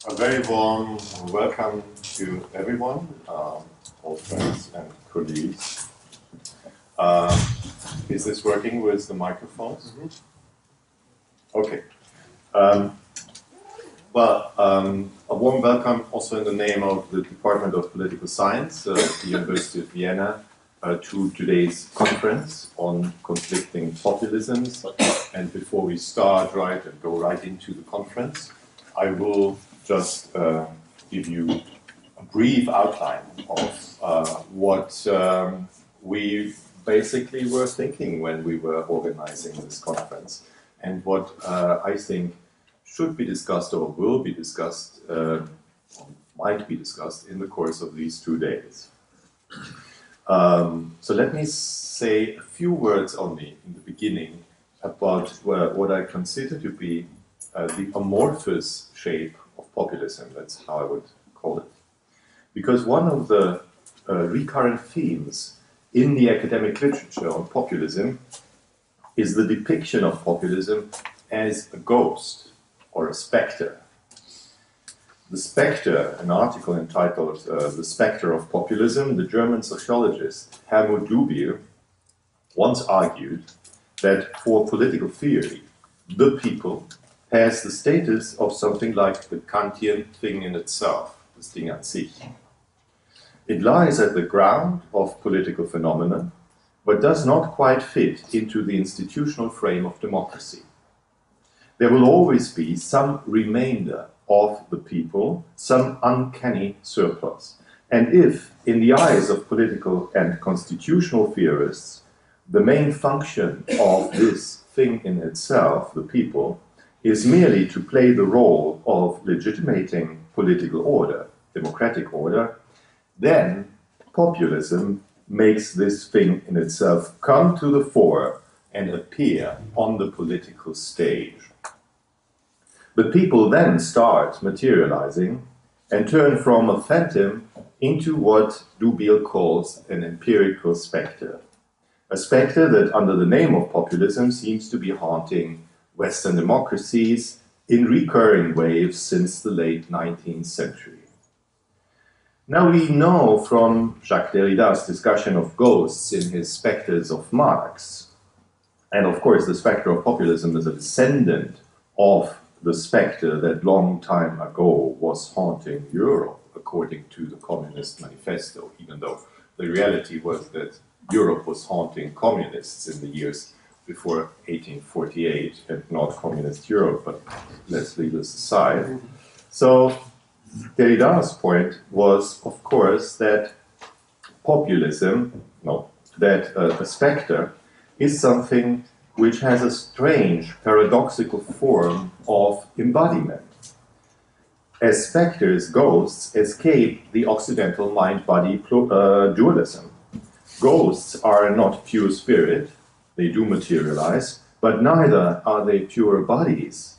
A very warm welcome to everyone, old friends and colleagues. Is this working with the microphones? Okay. A warm welcome also in the name of the Department of Political Science at the University of Vienna to today's conference on conflicting populisms. And before we start and go right into the conference, I will just give you a brief outline of what we basically were thinking when we were organizing this conference, and what I think should be discussed or will be discussed, or might be discussed in the course of these 2 days. So let me say a few words only in the beginning about what I consider to be the amorphous shape of populism. That's how I would call it. Because one of the recurrent themes in the academic literature on populism is the depiction of populism as a ghost or a spectre. The Spectre, an article entitled The Spectre of Populism, the German sociologist Helmut Dubiel once argued that for political theory, the people has the status of something like the Kantian thing in itself, das Ding an sich. It lies at the ground of political phenomena, but does not quite fit into the institutional frame of democracy. There will always be some remainder of the people, some uncanny surplus. And if, in the eyes of political and constitutional theorists, the main function of this thing in itself, the people, is merely to play the role of legitimating political order, democratic order, then populism makes this thing in itself come to the fore and appear on the political stage. The people then start materializing and turn from a phantom into what Dubiel calls an empirical spectre. A spectre that, under the name of populism, seems to be haunting Western democracies in recurring waves since the late 19th century. Now we know from Jacques Derrida's discussion of ghosts in his Spectres of Marx, and of course the spectre of populism is a descendant of the spectre that long time ago was haunting Europe, according to the Communist Manifesto, even though the reality was that Europe was haunting communists in the years before 1848, and not communist Europe, but let's leave this aside. So Derrida's point was, of course, that a spectre is something which has a strange, paradoxical form of embodiment. As spectres, ghosts escape the Occidental mind-body dualism. Ghosts are not pure spirit, they do materialize, but neither are they pure bodies.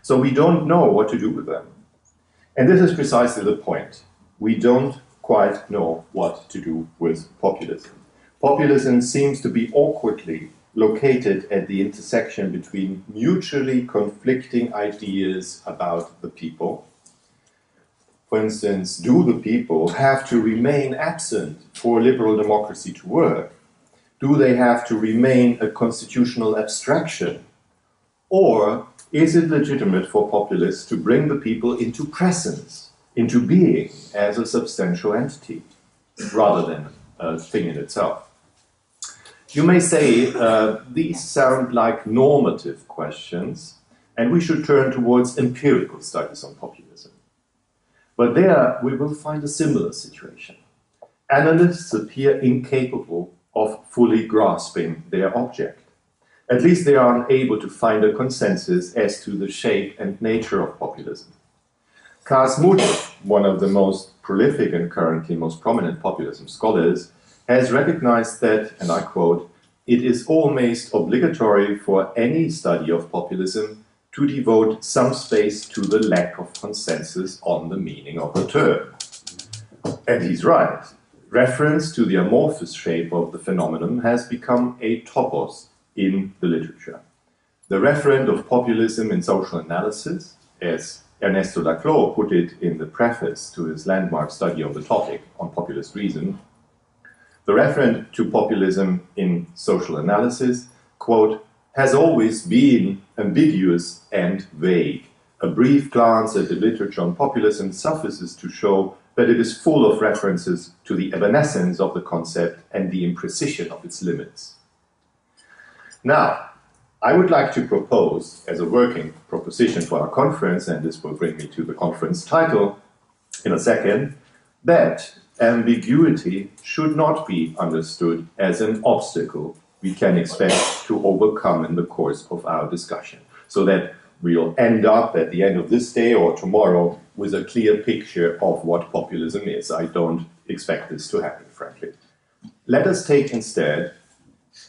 So we don't know what to do with them. And this is precisely the point. We don't quite know what to do with populism. Populism seems to be awkwardly located at the intersection between mutually conflicting ideas about the people. For instance, do the people have to remain absent for liberal democracy to work? Do they have to remain a constitutional abstraction? Or is it legitimate for populists to bring the people into presence, into being as a substantial entity, rather than a thing in itself? You may say these sound like normative questions, and we should turn towards empirical studies on populism. But there we will find a similar situation. Analysts appear incapable of fully grasping their object. At least they are unable to find a consensus as to the shape and nature of populism. Kasmut, one of the most prolific and currently most prominent populism scholars, has recognized that, and I quote, "It is almost obligatory for any study of populism to devote some space to the lack of consensus on the meaning of the term." And he's right. Reference to the amorphous shape of the phenomenon has become a topos in the literature. The referent of populism in social analysis, as Ernesto Laclau put it in the preface to his landmark study on the topic, On Populist Reason, the referent to populism in social analysis, quote, has always been ambiguous and vague. A brief glance at the literature on populism suffices to show that it is full of references to the evanescence of the concept and the imprecision of its limits. Now, I would like to propose, as a working proposition for our conference, and this will bring me to the conference title in a second, that ambiguity should not be understood as an obstacle we can expect to overcome in the course of our discussion, so that we'll end up at the end of this day or tomorrow with a clear picture of what populism is. I don't expect this to happen, frankly. Let us take instead,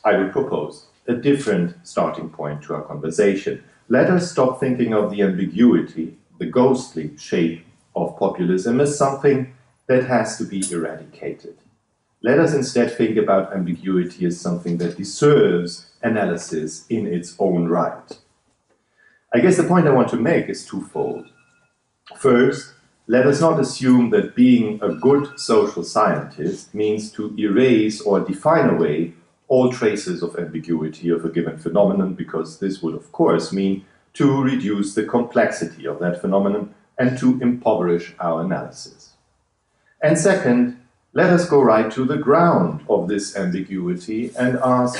I would propose, a different starting point to our conversation. Let us stop thinking of the ambiguity, the ghostly shape of populism as something that has to be eradicated. Let us instead think about ambiguity as something that deserves analysis in its own right. I guess the point I want to make is twofold. First, let us not assume that being a good social scientist means to erase or define away all traces of ambiguity of a given phenomenon, because this would, of course, mean to reduce the complexity of that phenomenon and to impoverish our analysis. And second, let us go right to the ground of this ambiguity and ask,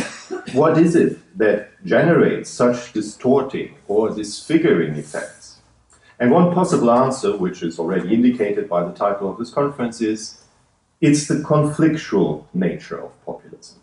what is it that generates such distorting or disfiguring effects? And one possible answer, which is already indicated by the title of this conference, is it's the conflictual nature of populism.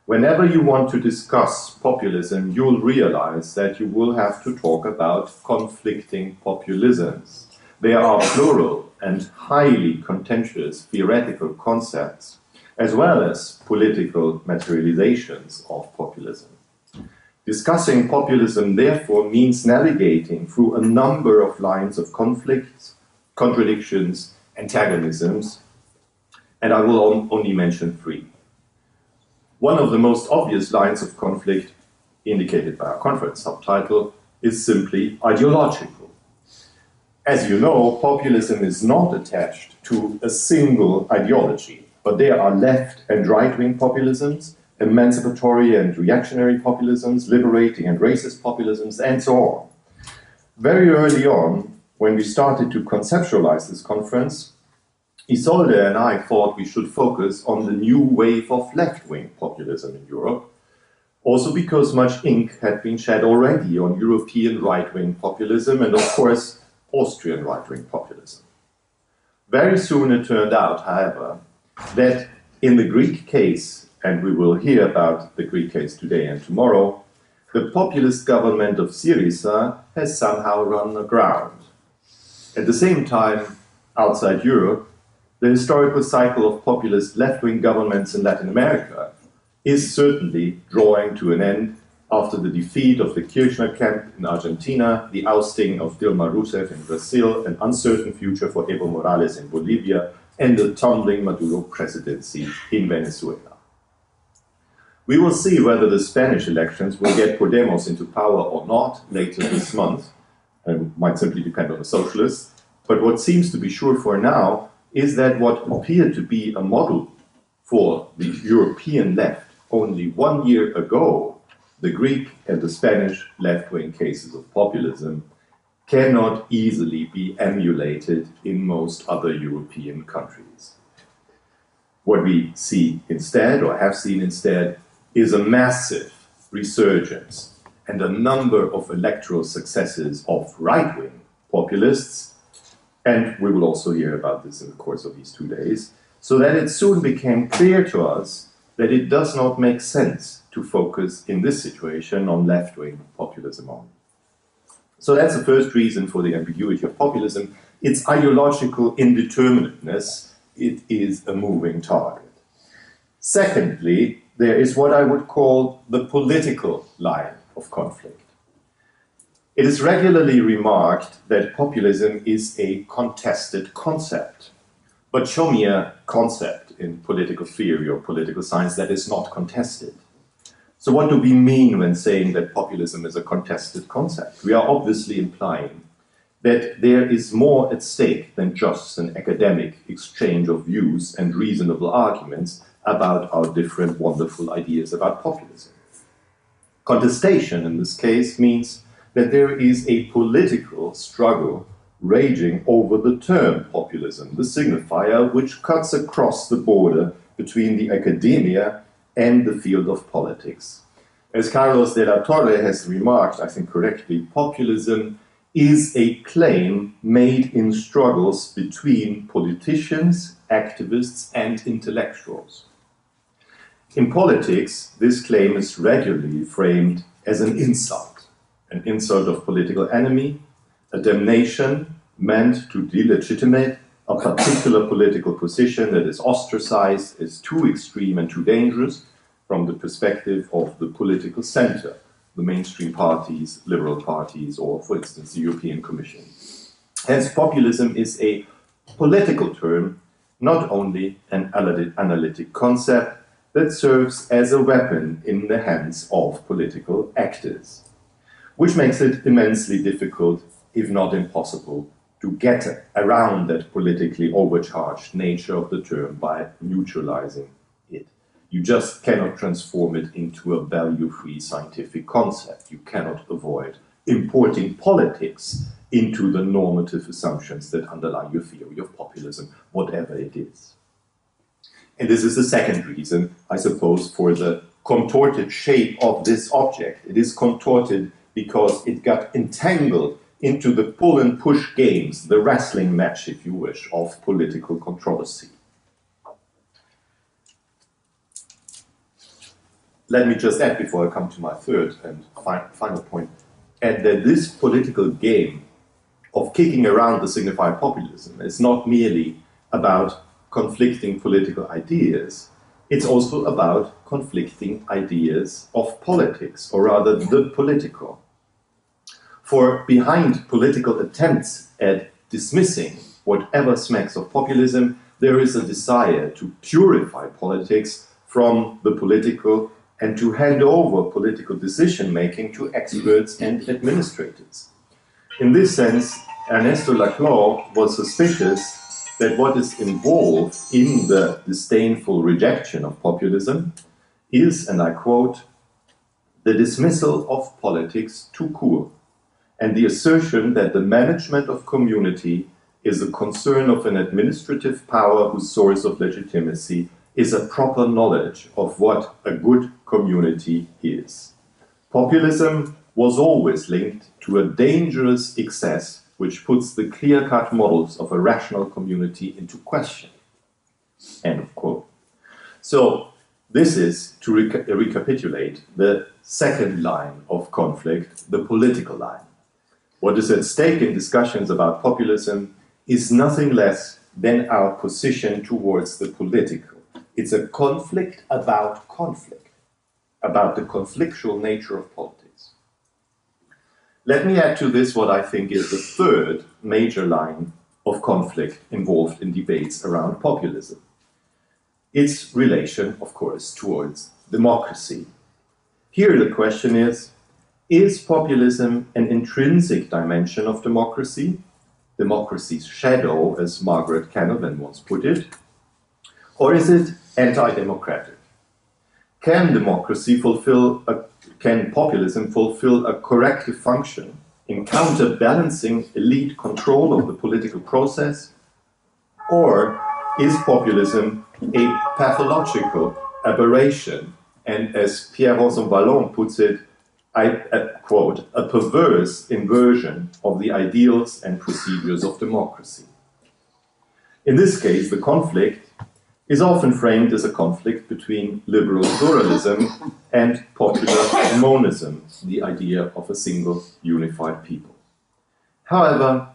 Whenever you want to discuss populism, you'll realize that you will have to talk about conflicting populisms. They are plural and highly contentious theoretical concepts, as well as political materializations of populism. Discussing populism, therefore, means navigating through a number of lines of conflicts, contradictions, antagonisms, and I will only mention three. One of the most obvious lines of conflict indicated by our conference subtitle is simply ideological. As you know, populism is not attached to a single ideology, but there are left and right-wing populisms, emancipatory and reactionary populisms, liberating and racist populisms, and so on. Very early on, when we started to conceptualize this conference, Isolde and I thought we should focus on the new wave of left-wing populism in Europe, also because much ink had been shed already on European right-wing populism and, of course, Austrian right-wing populism. Very soon it turned out, however, that in the Greek case, and we will hear about the Greek case today and tomorrow, the populist government of Syriza has somehow run aground. At the same time, outside Europe, the historical cycle of populist left-wing governments in Latin America is certainly drawing to an end after the defeat of the Kirchner camp in Argentina, the ousting of Dilma Rousseff in Brazil, an uncertain future for Evo Morales in Bolivia, and the tumbling Maduro presidency in Venezuela. We will see whether the Spanish elections will get Podemos into power or not later this month, and might simply depend on the socialists. But what seems to be sure for now is that what appeared to be a model for the European left only 1 year ago, the Greek and the Spanish left-wing cases of populism, cannot easily be emulated in most other European countries. What we see instead, or have seen instead, is a massive resurgence and a number of electoral successes of right-wing populists, and we will also hear about this in the course of these 2 days, so that it soon became clear to us that it does not make sense to focus in this situation on left-wing populism only. So that's the first reason for the ambiguity of populism. Its ideological indeterminateness. It is a moving target. Secondly, there is what I would call the political line of conflict. It is regularly remarked that populism is a contested concept. But show me a concept in political theory or political science that is not contested. So what do we mean when saying that populism is a contested concept? We are obviously implying that there is more at stake than just an academic exchange of views and reasonable arguments about our different wonderful ideas about populism. Contestation in this case means that there is a political struggle raging over the term populism, the signifier which cuts across the border between the academia and the field of politics. As Carlos de la Torre has remarked, I think correctly, populism is a claim made in struggles between politicians, activists, and intellectuals. In politics, this claim is regularly framed as an insult of political enemy, a damnation meant to delegitimate a particular political position that is ostracized as too extreme and too dangerous from the perspective of the political center, the mainstream parties, liberal parties, or, for instance, the European Commission. Hence, populism is a political term, not only an analytic concept that serves as a weapon in the hands of political actors, which makes it immensely difficult, if not impossible, to get around that politically overcharged nature of the term by neutralizing it. You just cannot transform it into a value-free scientific concept. You cannot avoid importing politics into the normative assumptions that underlie your theory of populism, whatever it is. And this is the second reason, I suppose, for the contorted shape of this object. It is contorted because it got entangled into the pull and push games, the wrestling match, if you wish, of political controversy. Let me just add, before I come to my third and final point, add that this political game of kicking around the signifier populism is not merely about conflicting political ideas, it's also about conflicting ideas of politics, or rather the political. For behind political attempts at dismissing whatever smacks of populism, there is a desire to purify politics from the political and to hand over political decision-making to experts and administrators. In this sense, Ernesto Laclau was suspicious that what is involved in the disdainful rejection of populism is, and I quote, the dismissal of politics tout court, and the assertion that the management of community is a concern of an administrative power whose source of legitimacy is a proper knowledge of what a good community is. Populism was always linked to a dangerous excess which puts the clear-cut models of a rational community into question. End of quote. So this is, to recapitulate, the second line of conflict, the political line. What is at stake in discussions about populism is nothing less than our position towards the political. It's a conflict, about the conflictual nature of politics. Let me add to this what I think is the third major line of conflict involved in debates around populism. Its relation, of course, towards democracy. Here the question is populism an intrinsic dimension of democracy, democracy's shadow, as Margaret Canavan once put it, or is it anti-democratic? Can populism fulfill a corrective function in counterbalancing elite control of the political process? Or is populism a pathological aberration, and as Pierre Rosanvallon puts it, I quote, a perverse inversion of the ideals and procedures of democracy? In this case, the conflict is often framed as a conflict between liberal pluralism and popular monism, the idea of a single unified people. However,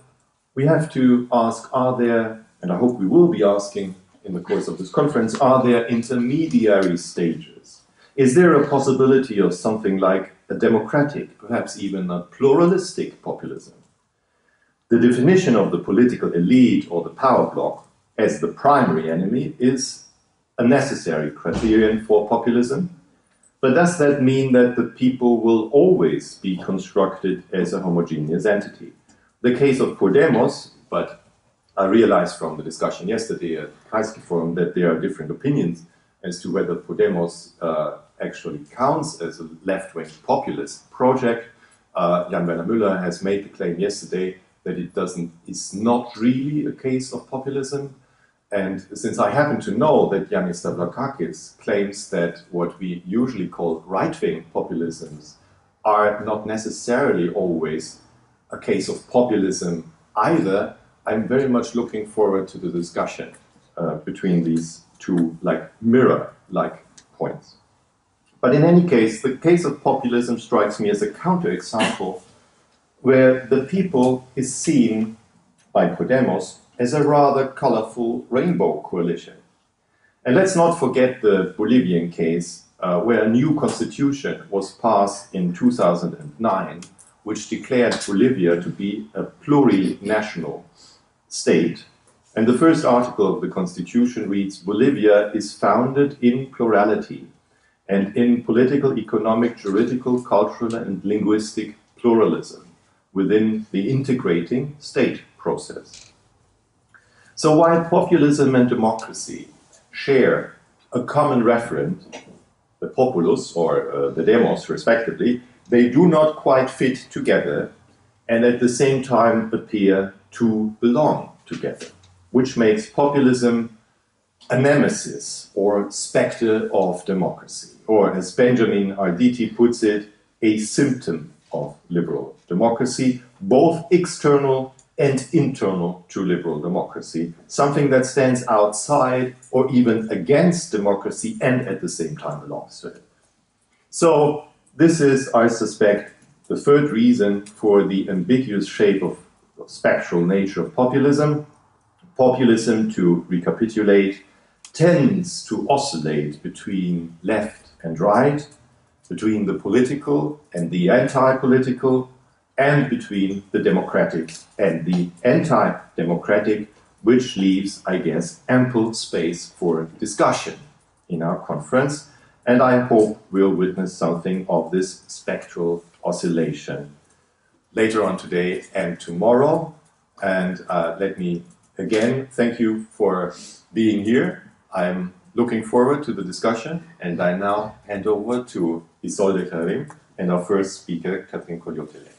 we have to ask, are there, and I hope we will be asking in the course of this conference, are there intermediary stages? Is there a possibility of something like a democratic, perhaps even a pluralistic populism? The definition of the political elite or the power bloc as the primary enemy is a necessary criterion for populism, but does that mean that the people will always be constructed as a homogeneous entity? the case of Podemos, but I realized from the discussion yesterday at Kreisky Forum that there are different opinions as to whether Podemos actually counts as a left-wing populist project. Jan-Werner Müller has made the claim yesterday that it's not really a case of populism. And since I happen to know that Yanis Stavrakakis claims that what we usually call right-wing populisms are not necessarily always a case of populism either, I'm very much looking forward to the discussion between these two mirror-like points. But in any case, the case of populism strikes me as a counterexample where the people is seen by Podemos as a rather colorful rainbow coalition. And let's not forget the Bolivian case, where a new constitution was passed in 2009, which declared Bolivia to be a plurinational state. And the first article of the constitution reads, Bolivia is founded in plurality and in political, economic, juridical, cultural, and linguistic pluralism within the integrating state process. So while populism and democracy share a common referent, the populus or the demos respectively, they do not quite fit together and at the same time appear to belong together, which makes populism a nemesis or specter of democracy, or as Benjamin Arditi puts it, a symptom of liberal democracy, both external and internal to liberal democracy, something that stands outside or even against democracy and at the same time belongs to it. So this is, I suspect, the third reason for the ambiguous shape of spectral nature of populism. Populism, to recapitulate, tends to oscillate between left and right, between the political and the anti-political, and between the democratic and the anti-democratic, which leaves, I guess, ample space for discussion in our conference. And I hope we'll witness something of this spectral oscillation later on today and tomorrow. And let me again thank you for being here. I'm looking forward to the discussion, and I now hand over to Isolde Karim and our first speaker, Katrin Kolyotele.